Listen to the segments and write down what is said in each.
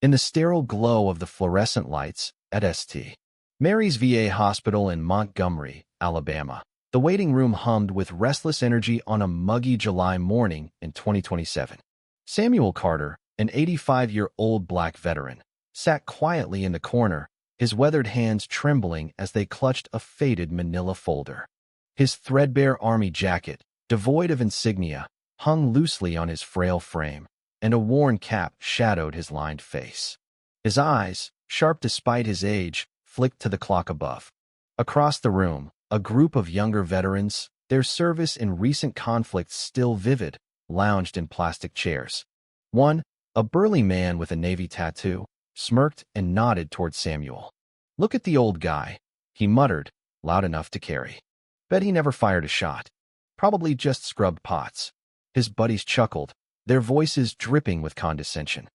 In the sterile glow of the fluorescent lights at St. Mary's VA Hospital in Montgomery, Alabama, the waiting room hummed with restless energy on a muggy July morning in 2027. Samuel Carter, an 85-year-old black veteran, sat quietly in the corner, his weathered hands trembling as they clutched a faded manila folder. His threadbare army jacket, devoid of insignia, hung loosely on his frail frame, and a worn cap shadowed his lined face. His eyes, sharp despite his age, flicked to the clock above. Across the room, a group of younger veterans, their service in recent conflicts still vivid, lounged in plastic chairs. One, a burly man with a Navy tattoo, smirked and nodded toward Samuel. "Look at the old guy," he muttered, loud enough to carry. "Bet he never fired a shot. Probably just scrubbed pots." His buddies chuckled, their voices dripping with condescension.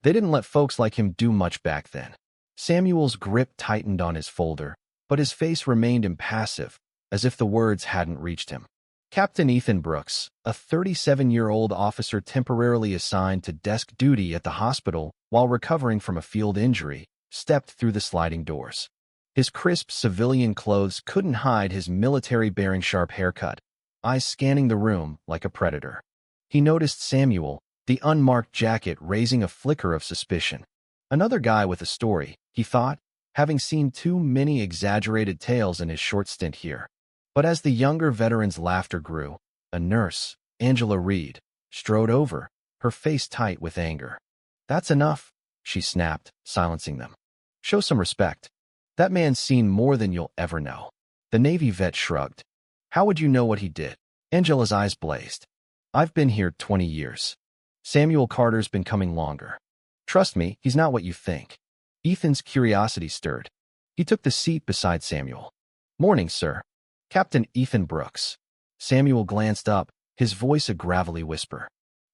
They didn't let folks like him do much back then. Samuel's grip tightened on his folder, but his face remained impassive, as if the words hadn't reached him. Captain Ethan Brooks, a 37-year-old officer temporarily assigned to desk duty at the hospital while recovering from a field injury, stepped through the sliding doors. His crisp civilian clothes couldn't hide his military-bearing sharp haircut, eyes scanning the room like a predator. He noticed Samuel, the unmarked jacket raising a flicker of suspicion. Another guy with a story, he thought, having seen too many exaggerated tales in his short stint here. But as the younger veteran's laughter grew, a nurse, Angela Reed, strode over, her face tight with anger. "That's enough," she snapped, silencing them. "Show some respect. That man's seen more than you'll ever know." The Navy vet shrugged. "How would you know what he did?" Angela's eyes blazed. "I've been here 20 years. Samuel Carter's been coming longer. Trust me, he's not what you think." Ethan's curiosity stirred. He took the seat beside Samuel. "Morning, sir. Captain Ethan Brooks." Samuel glanced up, his voice a gravelly whisper.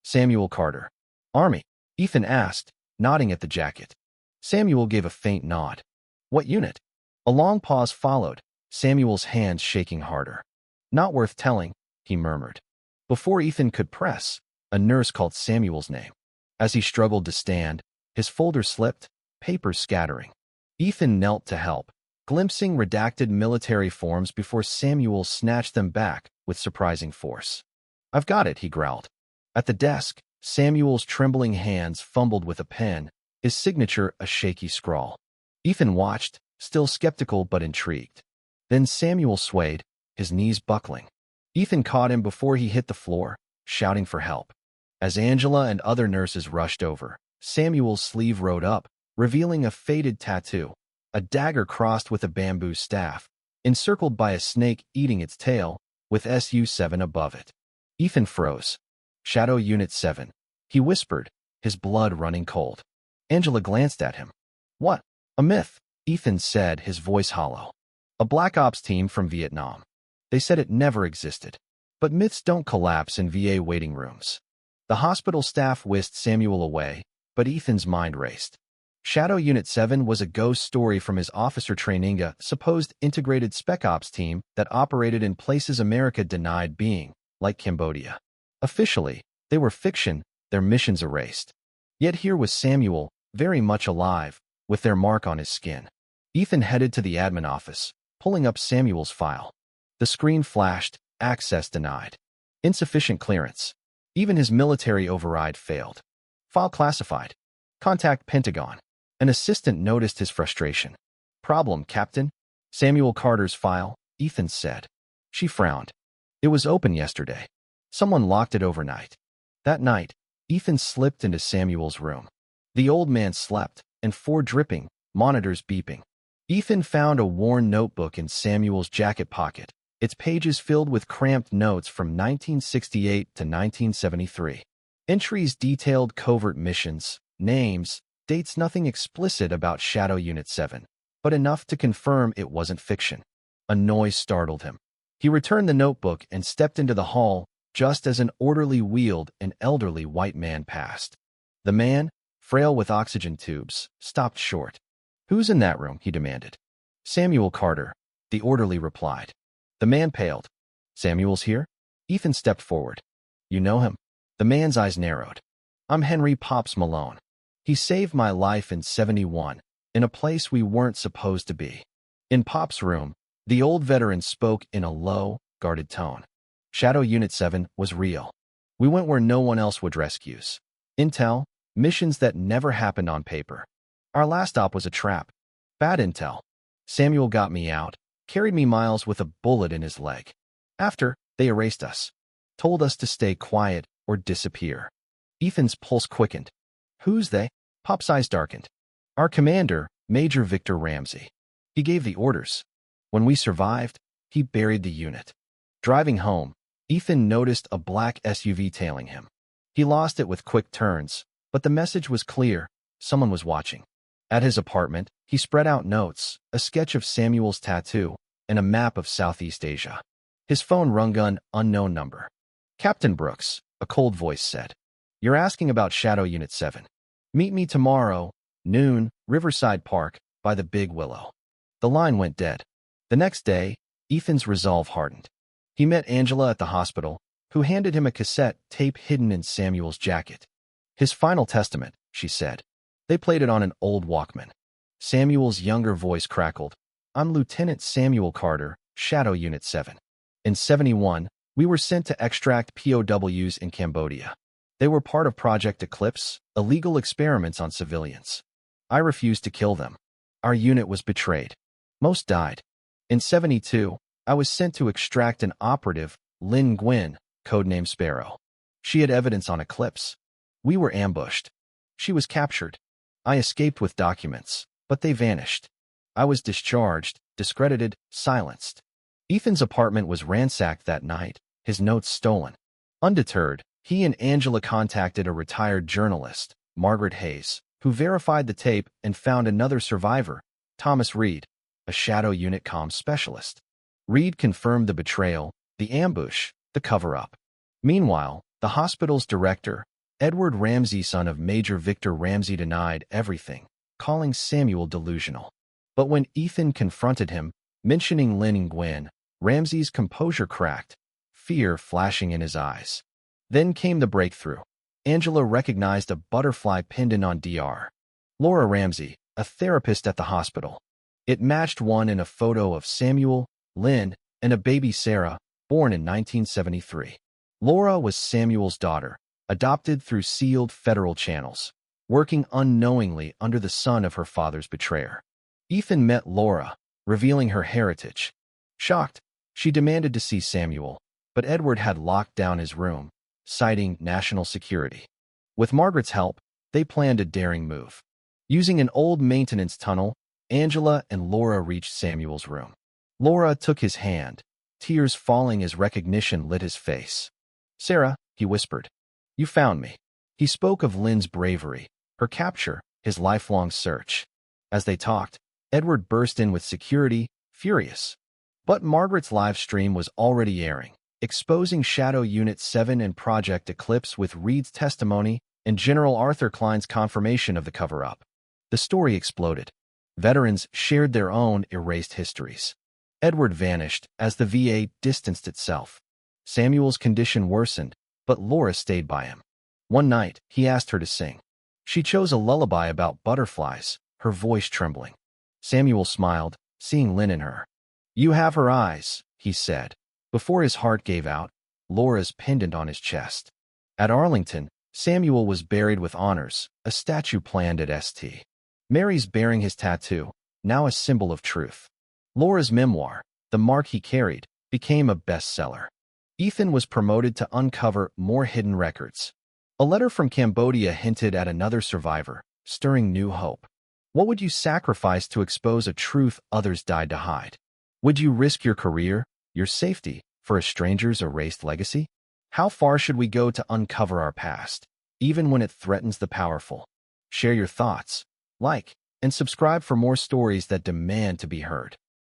"Samuel Carter. Army?" Ethan asked, nodding at the jacket. Samuel gave a faint nod. "What unit?" A long pause followed, Samuel's hands shaking harder. "Not worth telling," he murmured. Before Ethan could press, a nurse called Samuel's name. As he struggled to stand, his folder slipped, papers scattering. Ethan knelt to help, glimpsing redacted military forms before Samuel snatched them back with surprising force. "I've got it," he growled. At the desk, Samuel's trembling hands fumbled with a pen, his signature a shaky scrawl. Ethan watched, still skeptical but intrigued. Then Samuel swayed, his knees buckling. Ethan caught him before he hit the floor, shouting for help. As Angela and other nurses rushed over, Samuel's sleeve rode up, revealing a faded tattoo, a dagger crossed with a bamboo staff, encircled by a snake eating its tail, with SU-7 above it. Ethan froze. "Shadow Unit 7, he whispered, his blood running cold. Angela glanced at him. "What?" "A myth," Ethan said, his voice hollow. "A Black Ops team from Vietnam. They said it never existed. But myths don't collapse in VA waiting rooms." The hospital staff whisked Samuel away, but Ethan's mind raced. Shadow Unit 7 was a ghost story from his officer training, a supposed integrated spec ops team that operated in places America denied being, like Cambodia. Officially, they were fiction, their missions erased. Yet here was Samuel, very much alive, with their mark on his skin. Ethan headed to the admin office, pulling up Samuel's file. The screen flashed, access denied. Insufficient clearance. Even his military override failed. File classified. Contact Pentagon. An assistant noticed his frustration. "Problem, Captain?" "Samuel Carter's file," Ethan said. She frowned. "It was open yesterday. Someone locked it overnight." That night, Ethan slipped into Samuel's room. The old man slept, and 4 dripping, monitors beeping. Ethan found a worn notebook in Samuel's jacket pocket, its pages filled with cramped notes from 1968 to 1973. Entries detailed covert missions, names, dates, nothing explicit about Shadow Unit 7, but enough to confirm it wasn't fiction. A noise startled him. He returned the notebook and stepped into the hall just as an orderly wheeled an elderly white man past. The man, frail with oxygen tubes, stopped short. "Who's in that room?" he demanded. "Samuel Carter," the orderly replied. The man paled. "Samuel's here?" Ethan stepped forward. "You know him?" The man's eyes narrowed. "I'm Henry Pops Malone." He saved my life in 71, in a place we weren't supposed to be. In Pop's room, the old veteran spoke in a low, guarded tone. Shadow Unit 7 was real. We went where no one else would rescues. Intel, missions that never happened on paper. Our last stop was a trap. Bad intel. Samuel got me out, carried me miles with a bullet in his leg. After, they erased us. Told us to stay quiet or disappear. Ethan's pulse quickened. Who's they? Pop's eyes darkened. Our commander, Major Victor Ramsey. He gave the orders. When we survived, he buried the unit. Driving home, Ethan noticed a black SUV tailing him. He lost it with quick turns, but the message was clear. Someone was watching. At his apartment, he spread out notes, a sketch of Samuel's tattoo, and a map of Southeast Asia. His phone rung an unknown number. Captain Brooks, a cold voice said. You're asking about Shadow Unit 7. Meet me tomorrow, noon, Riverside Park, by the Big Willow. The line went dead. The next day, Ethan's resolve hardened. He met Angela at the hospital, who handed him a cassette tape hidden in Samuel's jacket. His final testament, she said. They played it on an old Walkman. Samuel's younger voice crackled. I'm Lieutenant Samuel Carter, Shadow Unit 7. In 71, we were sent to extract POWs in Cambodia. They were part of Project Eclipse, illegal experiments on civilians. I refused to kill them. Our unit was betrayed. Most died. In 72, I was sent to extract an operative, Lynn Gwynn, codenamed Sparrow. She had evidence on Eclipse. We were ambushed. She was captured. I escaped with documents, but they vanished. I was discharged, discredited, silenced. Ethan's apartment was ransacked that night, his notes stolen. Undeterred, he and Angela contacted a retired journalist, Margaret Hayes, who verified the tape and found another survivor, Thomas Reed, a Shadow Unit comms specialist. Reed confirmed the betrayal, the ambush, the cover-up. Meanwhile, the hospital's director, Edward Ramsey, son of Major Victor Ramsey, denied everything, calling Samuel delusional. But when Ethan confronted him, mentioning Lynn and Gwynn, Ramsey's composure cracked, fear flashing in his eyes. Then came the breakthrough. Angela recognized a butterfly pendant on Dr. Laura Ramsey, a therapist at the hospital. It matched one in a photo of Samuel, Lynn, and a baby Sarah, born in 1973. Laura was Samuel's daughter, adopted through sealed federal channels, working unknowingly under the son of her father's betrayer. Ethan met Laura, revealing her heritage. Shocked, she demanded to see Samuel, but Edward had locked down his room, citing national security. With Margaret's help, they planned a daring move. Using an old maintenance tunnel, Angela and Laura reached Samuel's room. Laura took his hand, tears falling as recognition lit his face. Sarah, he whispered. You found me. He spoke of Lynn's bravery, her capture, his lifelong search. As they talked, Edward burst in with security, furious. But Margaret's live stream was already airing, exposing Shadow Unit 7 and Project Eclipse with Reed's testimony and General Arthur Klein's confirmation of the cover-up. The story exploded. Veterans shared their own erased histories. Edward vanished as the VA distanced itself. Samuel's condition worsened, but Laura stayed by him. One night, he asked her to sing. She chose a lullaby about butterflies, her voice trembling. Samuel smiled, seeing Lynn in her. You have her eyes, he said, before his heart gave out, Laura's pendant on his chest. At Arlington, Samuel was buried with honors, a statue planned at St. Mary's bearing his tattoo, now a symbol of truth. Laura's memoir, The Mark He Carried, became a bestseller. Ethan was promoted to uncover more hidden records. A letter from Cambodia hinted at another survivor, stirring new hope. What would you sacrifice to expose a truth others died to hide? Would you risk your career, your safety, for a stranger's erased legacy? How far should we go to uncover our past, even when it threatens the powerful? Share your thoughts, like, and subscribe for more stories that demand to be heard.